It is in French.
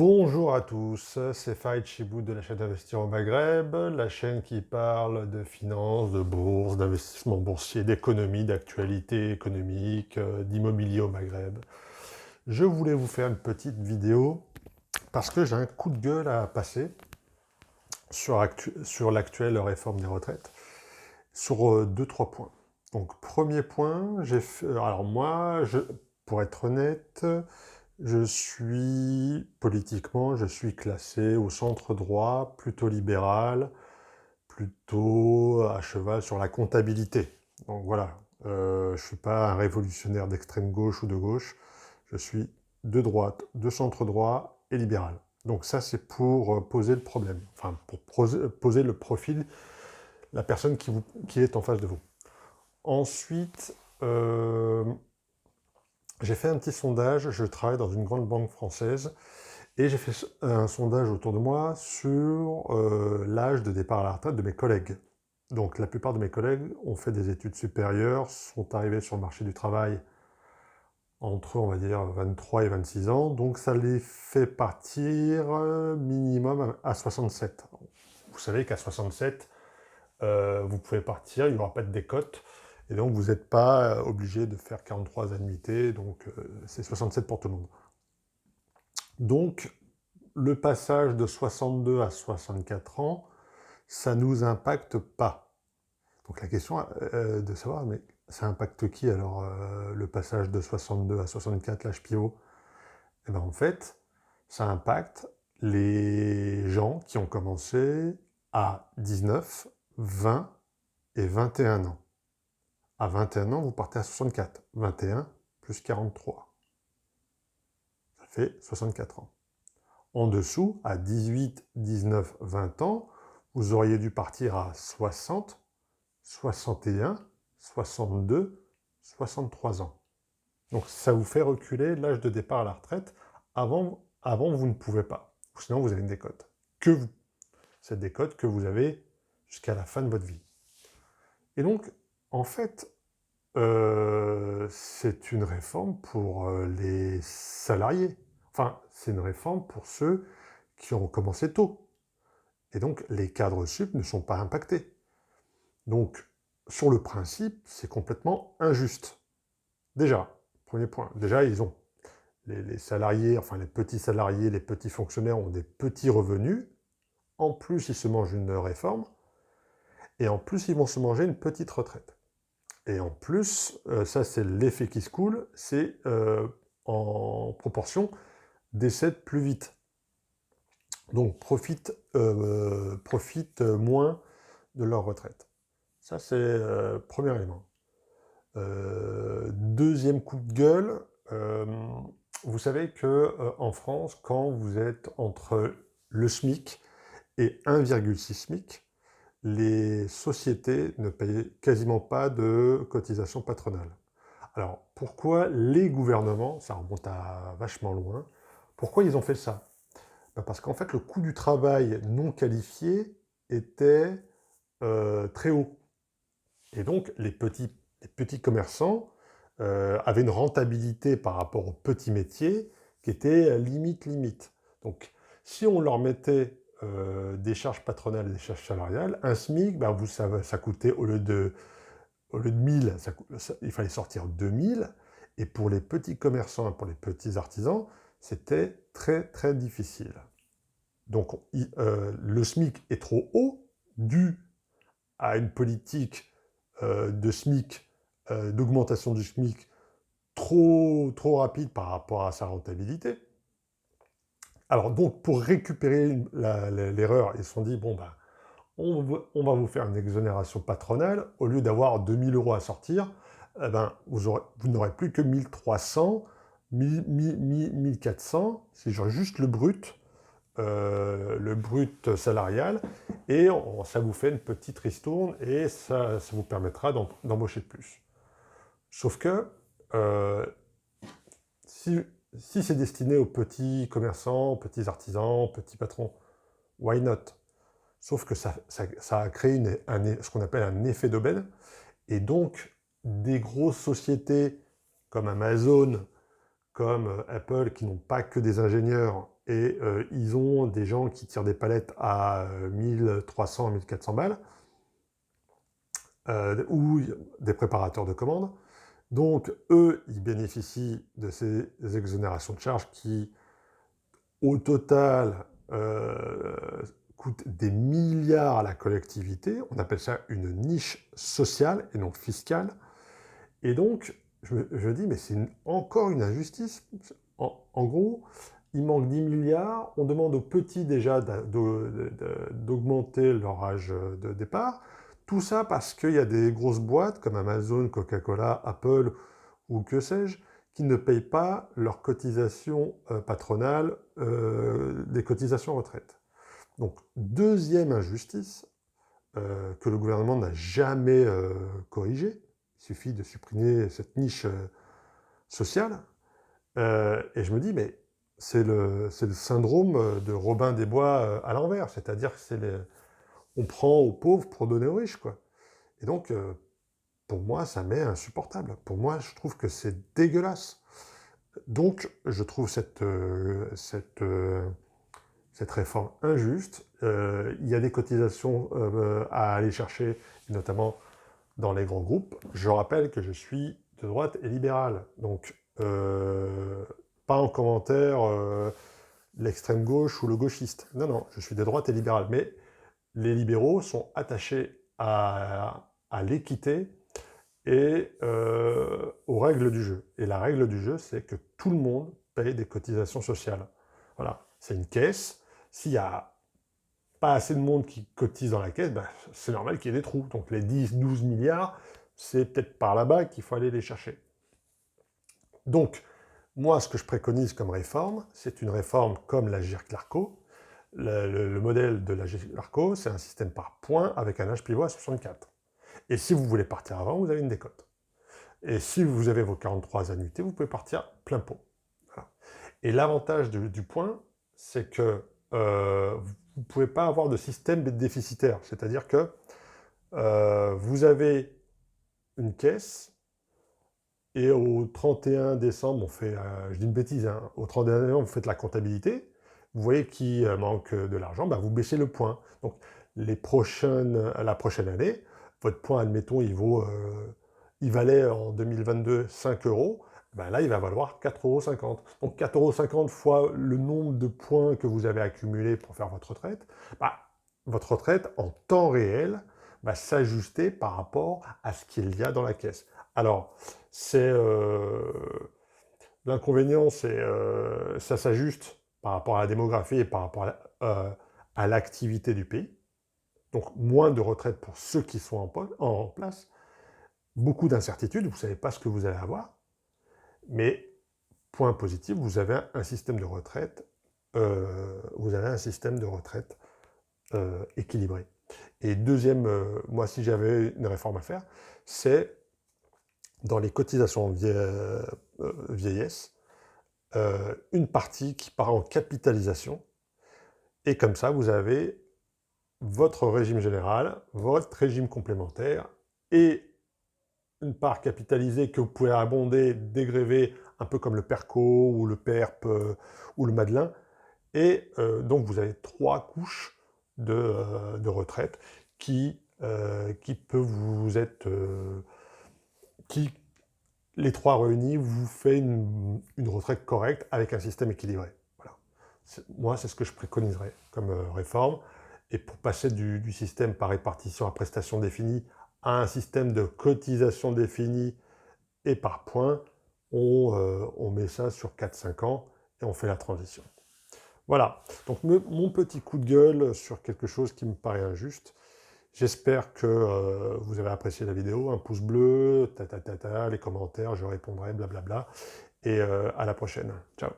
Bonjour à tous, c'est Farid Chibout de la chaîne d'Investir au Maghreb, la chaîne qui parle de finances, de bourse, d'investissement boursier, d'économie, d'actualité économique, d'immobilier au Maghreb. Je voulais vous faire une petite vidéo parce que j'ai un coup de gueule à passer sur l'actuelle réforme des retraites, sur deux, trois points. Donc, premier point, alors moi, pour être honnête, je suis classé au centre droit, plutôt libéral, plutôt à cheval sur la comptabilité. Donc voilà, je ne suis pas un révolutionnaire d'extrême gauche ou de gauche, je suis de droite, de centre droit et libéral. Donc ça, c'est pour poser le problème, enfin pour poser le profil, la personne qui est en face de vous. Ensuite, j'ai fait un petit sondage, je travaille dans une grande banque française, et j'ai fait un sondage autour de moi sur l'âge de départ à la retraite de mes collègues. Donc la plupart de mes collègues ont fait des études supérieures, sont arrivés sur le marché du travail entre, on va dire, 23 et 26 ans, donc ça les fait partir minimum à 67. Vous savez qu'à 67, vous pouvez partir, il n'y aura pas de décote, et donc vous n'êtes pas obligé de faire 43 annuités, donc c'est 67 pour tout le monde. Donc, le passage de 62 à 64 ans, ça ne nous impacte pas. Donc la question de savoir, mais ça impacte qui alors le passage de 62 à 64, l'âge pivot? Eh bien en fait, ça impacte les gens qui ont commencé à 19, 20 et 21 ans. À 21 ans, vous partez à 64. 21 plus 43. Ça fait 64 ans. En dessous, à 18, 19, 20 ans, vous auriez dû partir à 60, 61, 62, 63 ans. Donc ça vous fait reculer l'âge de départ à la retraite. Avant, vous ne pouvez pas. Sinon, vous avez une décote. Que vous. Cette décote que vous avez jusqu'à la fin de votre vie. Et donc, en fait, c'est une réforme pour les salariés. Enfin, c'est une réforme pour ceux qui ont commencé tôt. Et donc, les cadres sup ne sont pas impactés. Donc, sur le principe, c'est complètement injuste. Déjà, premier point. Déjà, ils ont les salariés, enfin les petits salariés, les petits fonctionnaires ont des petits revenus. En plus, ils se mangent une réforme. Et en plus, ils vont se manger une petite retraite. Et en plus, ça c'est l'effet qui se coule, c'est en proportion décèdent plus vite. Donc profitent moins de leur retraite. Ça c'est premier élément. Deuxième coup de gueule, vous savez que en France, quand vous êtes entre le SMIC et 1,6 SMIC, les sociétés ne payent quasiment pas de cotisations patronales. Alors, pourquoi les gouvernements, ça remonte à vachement loin, pourquoi ils ont fait ça? Ben parce qu'en fait, le coût du travail non qualifié était très haut. Et donc, les petits commerçants avaient une rentabilité par rapport aux petits métiers qui était limite. Donc, si on leur mettait des charges patronales et des charges salariales, un SMIC, ben ça coûtait, au lieu de 1000, il fallait sortir 2000. Et pour les petits commerçants et pour les petits artisans, c'était très difficile. Donc, le SMIC est trop haut, dû à une politique de SMIC, d'augmentation du SMIC trop rapide par rapport à sa rentabilité. Alors donc, pour récupérer l'erreur, ils se sont dit, bon, ben, on va vous faire une exonération patronale, au lieu d'avoir 2000 euros à sortir, eh ben, vous n'aurez plus que 1300, 1400, si j'aurais juste le brut salarial, et ça vous fait une petite ristourne, et ça vous permettra d'embaucher plus. Sauf que, si, si c'est destiné aux petits commerçants, aux petits artisans, aux petits patrons, why not? Sauf que ça a créé ce qu'on appelle un effet d'aubaine, et donc des grosses sociétés comme Amazon, comme Apple, qui n'ont pas que des ingénieurs et ils ont des gens qui tirent des palettes à 1300, 1400 balles, ou des préparateurs de commandes. Donc, eux, ils bénéficient de ces exonérations de charges qui, au total, coûtent des milliards à la collectivité. On appelle ça une niche sociale et non fiscale. Et donc, je dis, mais c'est encore une injustice. En gros, il manque 10 milliards. On demande aux petits déjà d'augmenter leur âge de départ. Tout ça parce qu'il y a des grosses boîtes comme Amazon, Coca-Cola, Apple ou que sais-je, qui ne payent pas leurs cotisations patronales, des cotisations retraite. Donc, deuxième injustice que le gouvernement n'a jamais corrigée. Il suffit de supprimer cette niche sociale. Et je me dis, mais c'est le syndrome de Robin des Bois à l'envers. C'est-à-dire que on prend aux pauvres pour donner aux riches, quoi. Et donc, pour moi, ça m'est insupportable. Pour moi, je trouve que c'est dégueulasse. Donc, je trouve cette réforme injuste. Il y a des cotisations à aller chercher, notamment dans les grands groupes. Je rappelle que je suis de droite et libéral. Donc, pas en commentaire l'extrême gauche ou le gauchiste. Non, non, je suis de droite et libéral. Mais les libéraux sont attachés à l'équité et aux règles du jeu. Et la règle du jeu, c'est que tout le monde paye des cotisations sociales. Voilà, c'est une caisse. S'il n'y a pas assez de monde qui cotise dans la caisse, ben, c'est normal qu'il y ait des trous. Donc les 10-12 milliards, c'est peut-être par là-bas qu'il faut aller les chercher. Donc, moi, ce que je préconise comme réforme, c'est une réforme comme la GIRC-LARCO. Le modèle de la GIRC-LARCO, c'est un système par points avec un âge pivot à 64. Et si vous voulez partir avant, vous avez une décote. Et si vous avez vos 43 annuités, vous pouvez partir plein pot. Voilà. Et l'avantage du point, c'est que vous ne pouvez pas avoir de système déficitaire. C'est-à-dire que vous avez une caisse, et au 31 décembre, on fait, je dis une bêtise, hein, au 31 décembre, vous faites la comptabilité, vous voyez qu'il manque de l'argent, bah, vous baissez le point. Donc, la prochaine année, votre point, admettons, il valait en 2022 5 euros, ben là, il va valoir 4,50 €. Donc, 4,50 € fois le nombre de points que vous avez accumulés pour faire votre retraite, bah, votre retraite, en temps réel, va s'ajuster par rapport à ce qu'il y a dans la caisse. Alors, l'inconvénient, c'est ça s'ajuste par rapport à la démographie et par rapport à l'activité du pays. Donc, moins de retraite pour ceux qui sont en place. Beaucoup d'incertitudes, vous ne savez pas ce que vous allez avoir. Mais, point positif, vous avez un système de retraite, équilibré. Et deuxième, moi, si j'avais une réforme à faire, c'est dans les cotisations vieillesse, une partie qui part en capitalisation, et comme ça, vous avez votre régime général, votre régime complémentaire, et une part capitalisée que vous pouvez abonder, dégréver, un peu comme le PERCO, ou le PERP, ou le Madelin, et donc vous avez 3 couches de retraite qui peuvent vous être... qui, les 3 réunis, vous fait une retraite correcte avec un système équilibré. Voilà. Moi, c'est ce que je préconiserais comme réforme. Et pour passer du système par répartition à prestation définie à un système de cotisation définie et par points, on met ça sur 4-5 ans et on fait la transition. Voilà, donc mon petit coup de gueule sur quelque chose qui me paraît injuste. J'espère que vous avez apprécié la vidéo. Un pouce bleu, les commentaires, je répondrai, blablabla. Et à la prochaine. Ciao.